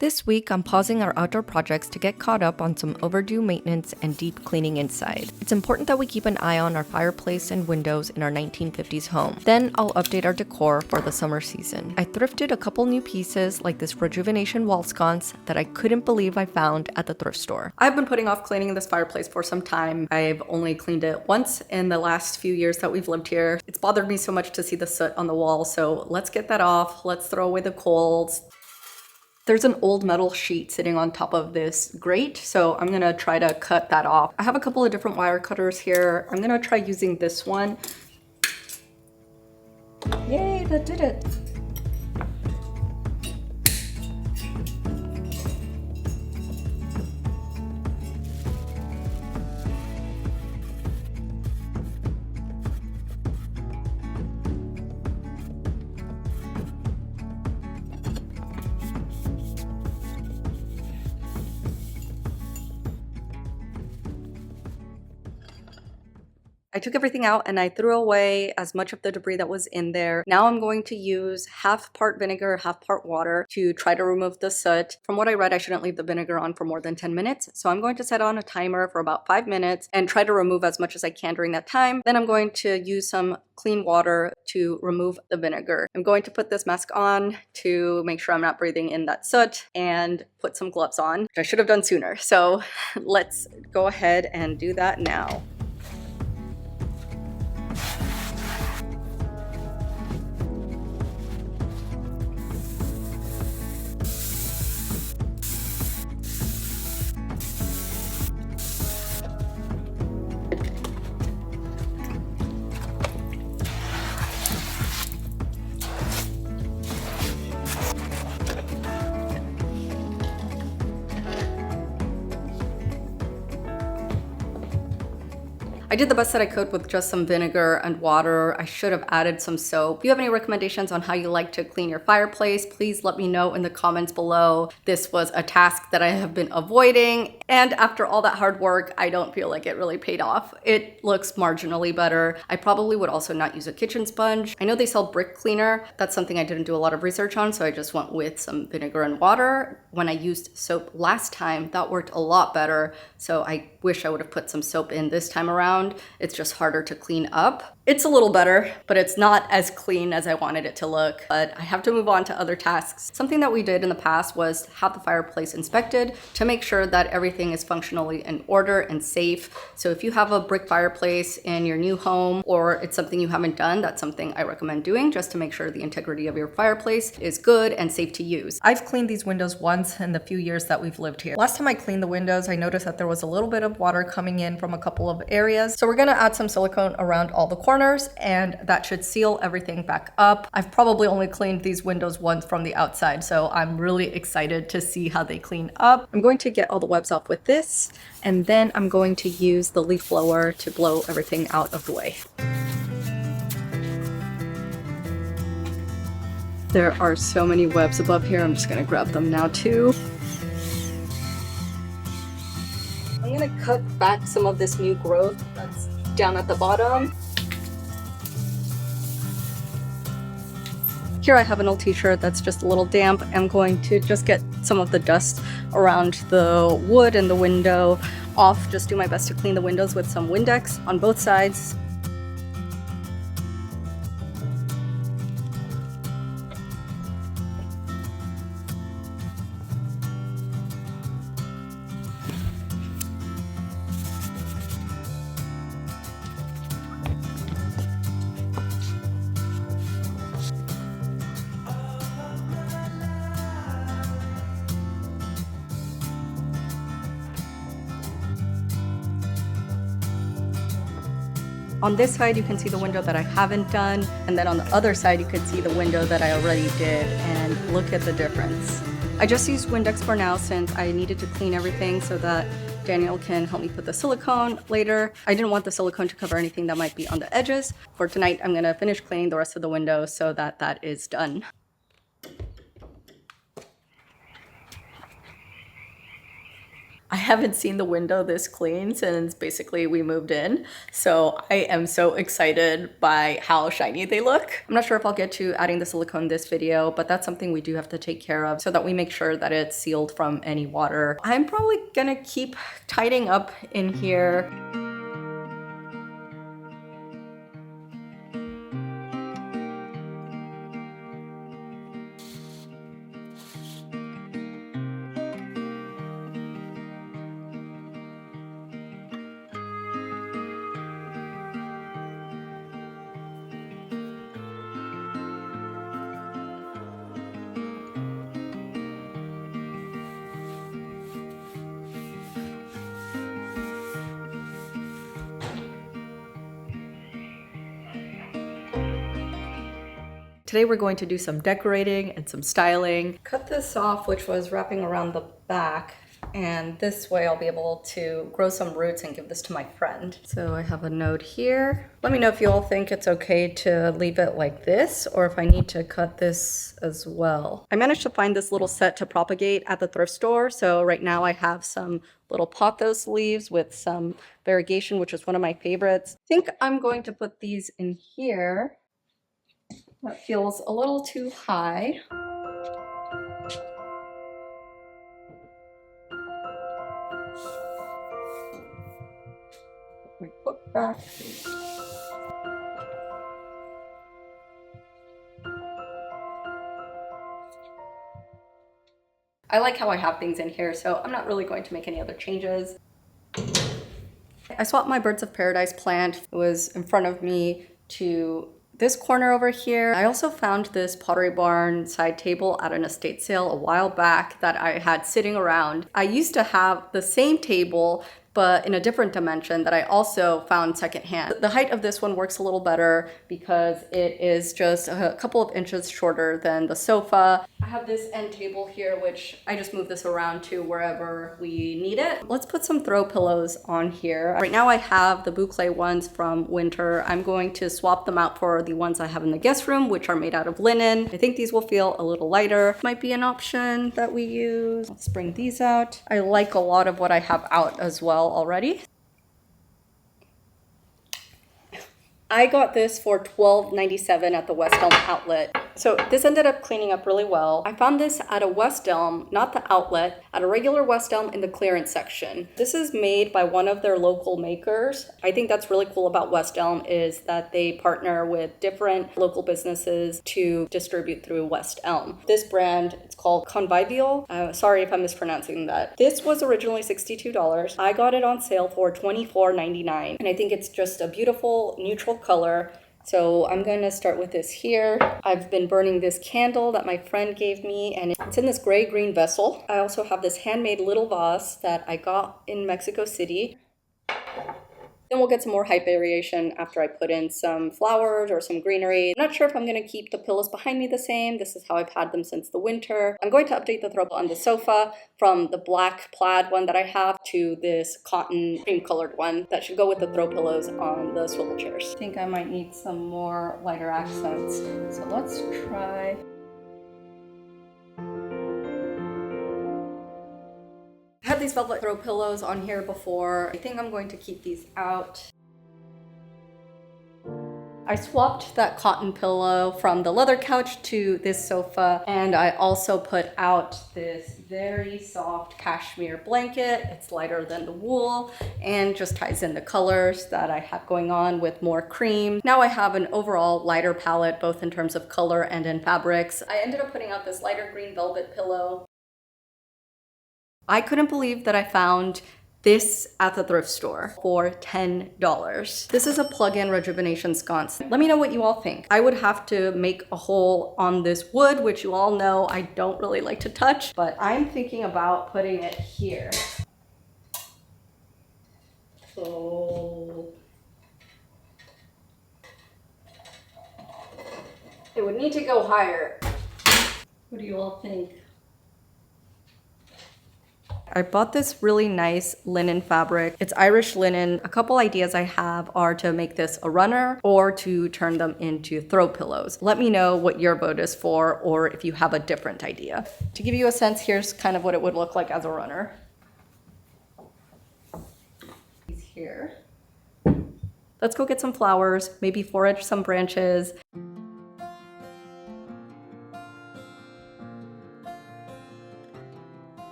This week, I'm pausing our outdoor projects to get caught up on some overdue maintenance and deep cleaning inside. It's important that we keep an eye on our fireplace and windows in our 1950s home. Then I'll update our decor for the summer season. I thrifted a couple new pieces like this rejuvenation wall sconce that I couldn't believe I found at the thrift store. I've been putting off cleaning this fireplace for some time. I've only cleaned it once in the last few years that we've lived here. It's bothered me so much to see the soot on the wall, so let's get that off. Let's throw away the coals. There's an old metal sheet sitting on top of this grate, so I'm gonna try to cut that off. I have a couple of different wire cutters here. I'm gonna try using this one. Yay, that did it. I took everything out and I threw away as much of the debris that was in there. Now I'm going to use half part vinegar, half part water to try to remove the soot. From what I read, I shouldn't leave the vinegar on for more than 10 minutes. So I'm going to set on a timer for about 5 minutes and try to remove as much as I can during that time. Then I'm going to use some clean water to remove the vinegar. I'm going to put this mask on to make sure I'm not breathing in that soot and put some gloves on, which I should have done sooner. So let's go ahead and do that now. I did the best that I could with just some vinegar and water. I should have added some soap. If you have any recommendations on how you like to clean your fireplace, please let me know in the comments below. This was a task that I have been avoiding, and after all that hard work, I don't feel like it really paid off. It looks marginally better. I probably would also not use a kitchen sponge. I know they sell brick cleaner. That's something I didn't do a lot of research on, so I just went with some vinegar and water. When I used soap last time, that worked a lot better, so I wish I would have put some soap in this time around. It's just harder to clean up. It's a little better, but it's not as clean as I wanted it to look. But I have to move on to other tasks. Something that we did in the past was have the fireplace inspected to make sure that everything is functionally in order and safe. So if you have a brick fireplace in your new home or it's something you haven't done, that's something I recommend doing just to make sure the integrity of your fireplace is good and safe to use. I've cleaned these windows once in the few years that we've lived here. Last time I cleaned the windows, I noticed that there was a little bit of water coming in from a couple of areas. So we're gonna add some silicone around all the corners and that should seal everything back up. I've probably only cleaned these windows once from the outside, so I'm really excited to see how they clean up. I'm going to get all the webs off with this, and then I'm going to use the leaf blower to blow everything out of the way. There are so many webs above here. I'm just gonna grab them now too. I'm gonna cut back some of this new growth that's down at the bottom. Here I have an old t-shirt that's just a little damp. I'm going to just get some of the dust around the wood and the window off. Just do my best to clean the windows with some Windex on both sides. On this side, you can see the window that I haven't done, and then on the other side, you can see the window that I already did, and look at the difference. I just used Windex for now since I needed to clean everything so that Daniel can help me put the silicone later. I didn't want the silicone to cover anything that might be on the edges. For tonight, I'm gonna finish cleaning the rest of the window so that that is done. I haven't seen the window this clean since basically we moved in. So I am so excited by how shiny they look. I'm not sure if I'll get to adding the silicone this video, but that's something we do have to take care of so that we make sure that it's sealed from any water. I'm probably gonna keep tidying up in here. Today we're going to do some decorating and some styling. Cut this off, which was wrapping around the back, and this way I'll be able to grow some roots and give this to my friend. So I have a note here. Let me know if you all think it's okay to leave it like this or if I need to cut this as well. I managed to find this little set to propagate at the thrift store. So right now I have some little pothos leaves with some variegation, which is one of my favorites. I think I'm going to put these in here. That feels a little too high. Put my foot back. I like how I have things in here, so I'm not really going to make any other changes. I swapped my Birds of Paradise plant. It was in front of me to this corner over here. I also found this Pottery Barn side table at an estate sale a while back that I had sitting around. I used to have the same table, but in a different dimension that I also found secondhand. The height of this one works a little better because it is just a couple of inches shorter than the sofa. I have this end table here, which I just move this around to wherever we need it. Let's put some throw pillows on here. Right now I have the boucle ones from winter. I'm going to swap them out for the ones I have in the guest room, which are made out of linen. I think these will feel a little lighter. Might be an option that we use. Let's bring these out. I like a lot of what I have out as well already. I got this for $12.97 at the West Elm outlet. So this ended up cleaning up really well. I found this at a West Elm, not the outlet, at a regular West Elm in the clearance section. This is made by one of their local makers. I think that's really cool about West Elm is that they partner with different local businesses to distribute through West Elm. This brand, it's called Convivial. Sorry if I'm mispronouncing that. This was originally $62. I got it on sale for $24.99. And I think it's just a beautiful neutral color. So I'm going to start with this here. I've been burning this candle that my friend gave me, and it's in this gray-green vessel. I also have this handmade little vase that I got in Mexico City. Then we'll get some more height variation after I put in some flowers or some greenery. I'm not sure if I'm going to keep the pillows behind me the same. This is how I've had them since the winter. I'm going to update the throw on the sofa from the black plaid one that I have to this cotton cream colored one that should go with the throw pillows on the swivel chairs. I think I might need some more lighter accents. So let's try. I had these velvet throw pillows on here before. I think I'm going to keep these out. I swapped that cotton pillow from the leather couch to this sofa, and I also put out this very soft cashmere blanket. It's lighter than the wool and just ties in the colors that I have going on with more cream. Now I have an overall lighter palette, both in terms of color and in fabrics. I ended up putting out this lighter green velvet pillow. I couldn't believe that I found this at the thrift store for $10. This is a plug-in rejuvenation sconce. Let me know what you all think. I would have to make a hole on this wood, which you all know I don't really like to touch, but I'm thinking about putting it here. So it would need to go higher. What do you all think? I bought this really nice linen fabric. It's Irish linen. A couple ideas I have are to make this a runner or to turn them into throw pillows. Let me know what your vote is for or if you have a different idea. To give you a sense, here's kind of what it would look like as a runner. here. Let's go get some flowers, maybe forage some branches.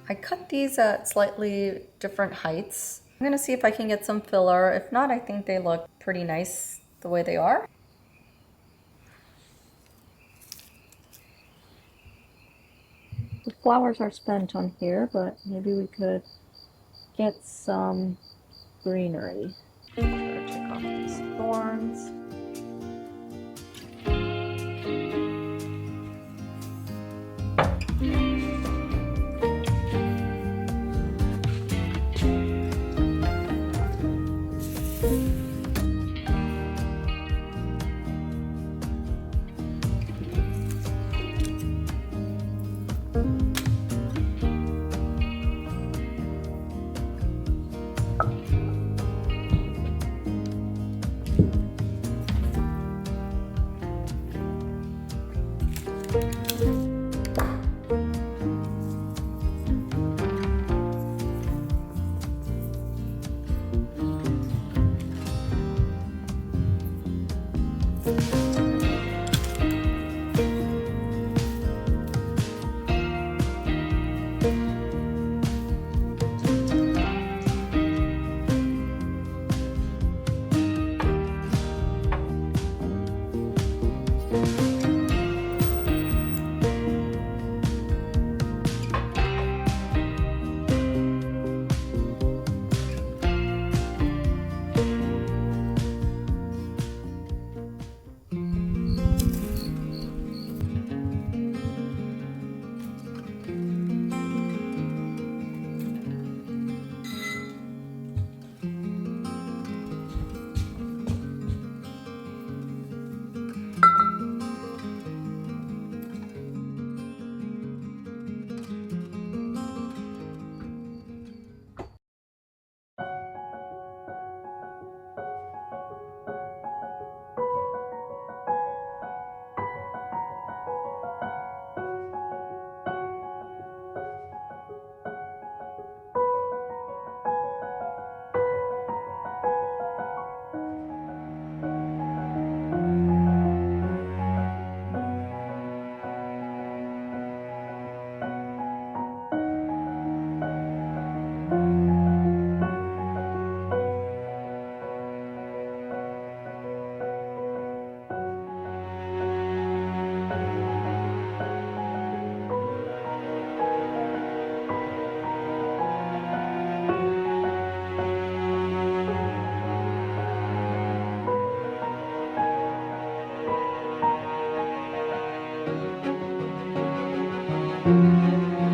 I cut these at slightly different heights. I'm gonna see if I can get some filler. If not, I think they look pretty nice the way they are. The flowers are spent on here, but maybe we could get some greenery. Try to take off these thorns.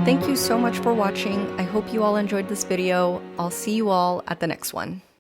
Thank you so much for watching. I hope you all enjoyed this video. I'll see you all at the next one.